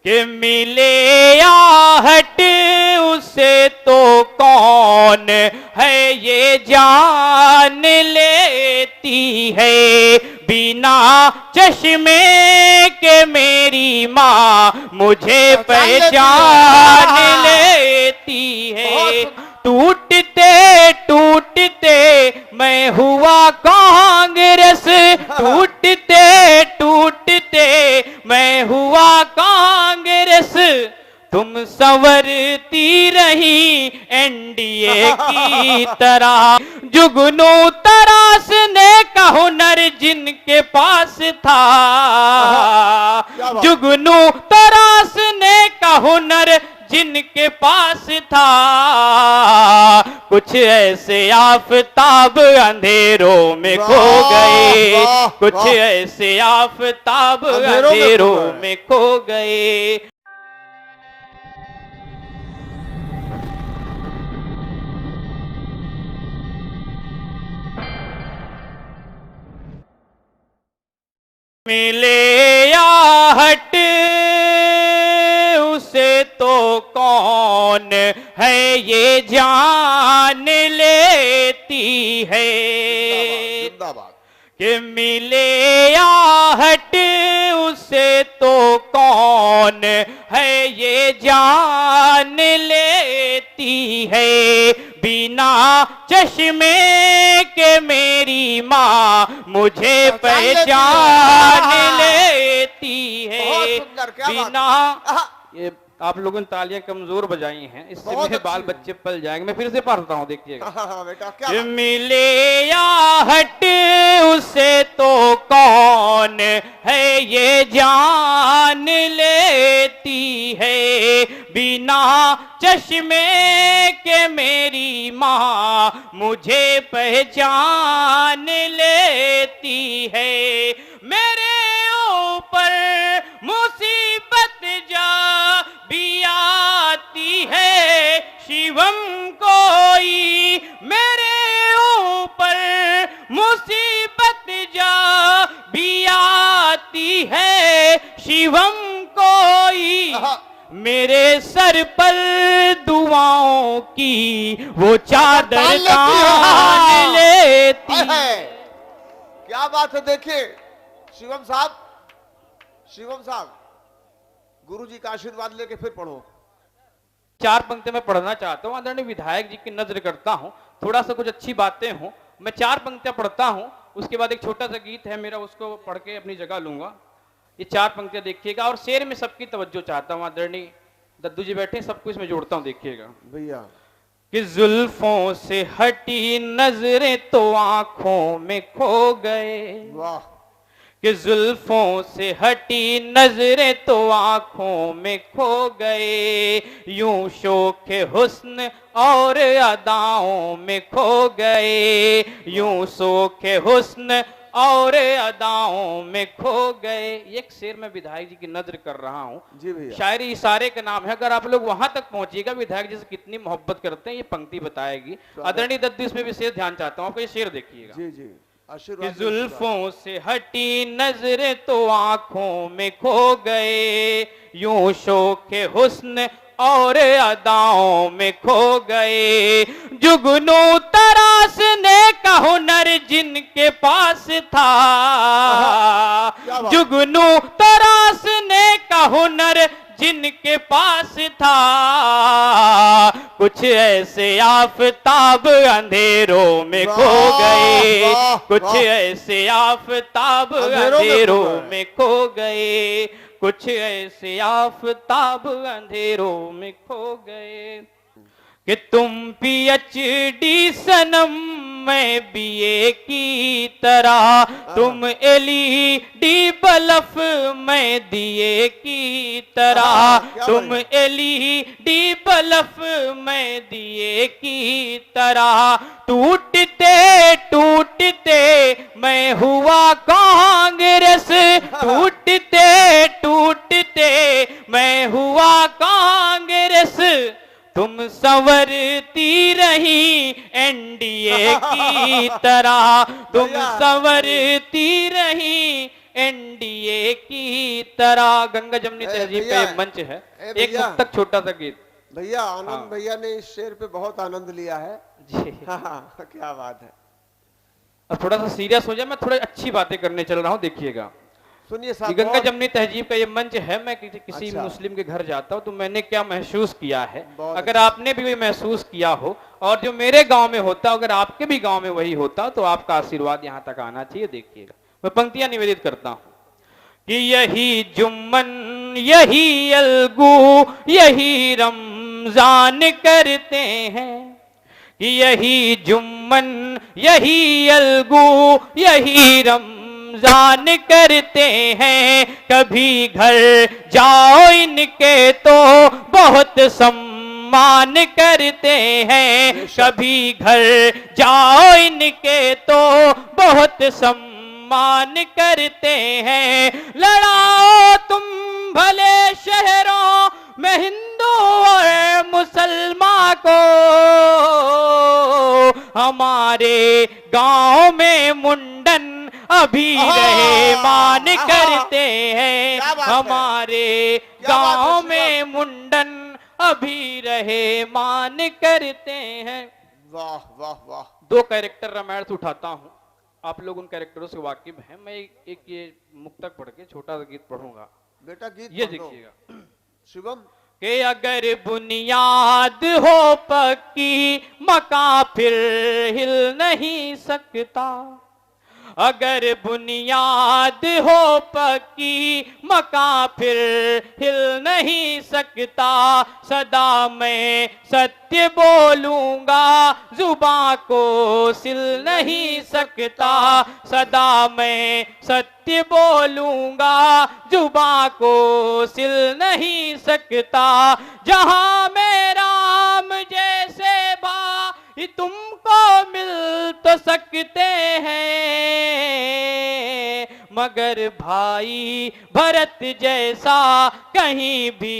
कि मिले आहट उसे तो कौन है ये जान लेती है, बिना चश्मे के मेरी माँ मुझे पहचान लेती है। टूटते टूटते मैं हुआ कांग्रेस, टूटते टूटते मैं हुआ कांग्रेस, तुम संवरती रही एनडीए की तरह। जुगनू तराशने का हुनर जिनके पास था, जुगनू तराशने का हुनर जिनके पास था, कुछ ऐसे आफताब अंधेरों में खो गए, कुछ ऐसे आफताब अंधेरों में खो गए। मिले आहट उसे तो कौन है ये जान लेती है, कि मिले आहट उसे तो कौन है ये जान लेती है, बिना चश्मे के मेरी माँ मुझे पहचान लेती है। बिना ये आप लोगों ने तालियां कमजोर बजाई हैं, इससे मेरे बाल बच्चे पल जाएंगे। मैं फिर से पढ़ता हूँ, देखिएगा। मिले आहट उसे तो कौन है ये जान लेती है, बिना चश्मे के मेरी माँ मुझे पहचान लेती है। मेरे ऊपर मुसीबत जा भी आती है, शिवम कोई मेरे ऊपर मुसीबत जा भी आती है, शिवम कोई मेरे सर पर दुआओं की वो चादर तान लेती है। क्या बात है। देखिए शिवम साहब, शिवम साहब गुरुजी का आशीर्वाद लेके फिर पढ़ो। 4 पंक्तियां मैं पढ़ना चाहता हूँ, आदरणीय विधायक जी की नजर करता हूँ, थोड़ा सा कुछ अच्छी बातें हों। मैं 4 पंक्तियां पढ़ता हूँ, उसके बाद एक छोटा सा गीत है मेरा, उसको पढ़ के अपनी जगह लूंगा। ये 4 पंक्तियां देखिएगा, और शेर में सबकी तवज्जो चाहता हूँ। आदरणीय दद्दू जी बैठे, सबको इसमें जोड़ता हूँ, देखिएगा भैया। कि जुल्फों से हटी नजरें तो आंखों में खो गए, वाह। कि जुल्फों से हटी नजरें तो आंखों में खो गए, यूं शोखे हुस्न और अदाओं में खो गए, यूं शोखे हुस्न और अदाओं में खो गए। एक शेर में विधायक जी की नजर कर रहा हूं जी भैया। शायरी इशारे का नाम है, अगर आप लोग वहां तक पहुंचिएगा विधायक जी से कितनी मोहब्बत करते हैं ये पंक्ति बताएगी। आदरणीय दद्दू इसमें विशेष ध्यान चाहता हूं, आपको ये शेर देखिएगा। जी जी कि जुल्फों से हटी नजरें तो आंखों में खो गए, यूं शोखे हुस्न और अदाओं में खो गए, जुगनू तराशने का हुनर जिनके पास था, जुगनू तराशने का हुनर जिनके पास था, कुछ ऐसे आफताब अंधेरों में खो गए, कुछ ऐसे आफताब अंधेरों में खो गए, कुछ ऐसे आफताब अंधेरों में खो गए। कि तुम पीएचडी सनम मैं बीए की तरह, तुम एलईडी बल्ब मैं दिए की तरह, तुम एलईडी बल्ब मैं दिए की तरह, टूटते टूटते मैं हुआ कांग्रेस, टूटते टूटते मैं हुआ कांग्रेस, तुम संवरती रही एनडीए की तरह, तुम संवरती रही एनडीए की तरह। गंगा जमुनी तहजीब का ये मंच है। एक भैया। मुक्तक छोटा सा गीत। भैया आनंद हाँ। भैया ने इस शेर पे बहुत आनंद लिया है। जी। हाँ, क्या बात है। अब थोड़ा सा सीरियस हो जाए, मैं थोड़ी अच्छी बातें करने चल रहा हूँ, देखिएगा। सुनिए ये साहब, गंगा बहुत- जमुनी तहजीब का ये मंच है। मैं किसी अच्छा। मुस्लिम के घर जाता हूँ तो मैंने क्या महसूस किया है, बहुत अगर अच्छा। आपने भी महसूस किया हो और जो मेरे गांव में होता, अगर आपके भी गांव में वही होता, तो आपका आशीर्वाद यहाँ तक आना चाहिए। देखिएगा, मैं पंक्तियां निवेदित करता हूँ कि यही जुम्मन, यही अलगू, यही रमजान करते हैं, कि यही जुम्मन, यही अलगू, यही रमजान करते हैं। कभी घर जाओ इनके तो बहुत सम्मान करते हैं। कभी घर जाओ इनके तो बहुत सम्मान करते हैं। लड़ाओ तुम भले शहरों में हिंदू और मुसलमान को, हमारे गांव में मुंडन अभी रहे मान करते हैं। क्या बात है। हमारे क्या बात है, गांव शिवम। में मुंडन अभी रहे मान करते हैं। वाह वाह वाह। दो कैरेक्टर रामायण से उठाता हूं, आप लोग उन कैरेक्टरों से वाकिफ हैं। मैं एक ये मुक्तक पढ़ के छोटा सा गीत पढ़ूंगा, बेटा गीत ये पढ़ दो। देखिएगा शिवम, कि अगर बुनियाद हो पक्की मकान फिर हिल नहीं सकता। अगर बुनियाद हो पक्की मकान फिर हिल नहीं सकता। सदा मैं सत्य बोलूंगा जुबां को सिल नहीं सकता। सदा मैं सत्य बोलूंगा जुबां को सिल नहीं सकता। जहां में राम जैसे भाई तुमको मिल तो सकते हैं, मगर भाई भरत जैसा कहीं भी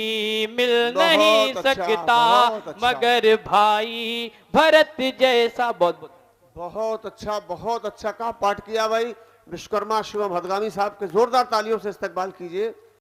मिल नहीं बहुत अच्छा, सकता। बहुत अच्छा। मगर भाई भरत जैसा। बहुत बहुत बहुत अच्छा कहा, पाठ किया भाई। विश्वकर्मा शिवम हदगामी साहब के जोरदार तालियों से इस्तकबाल कीजिए।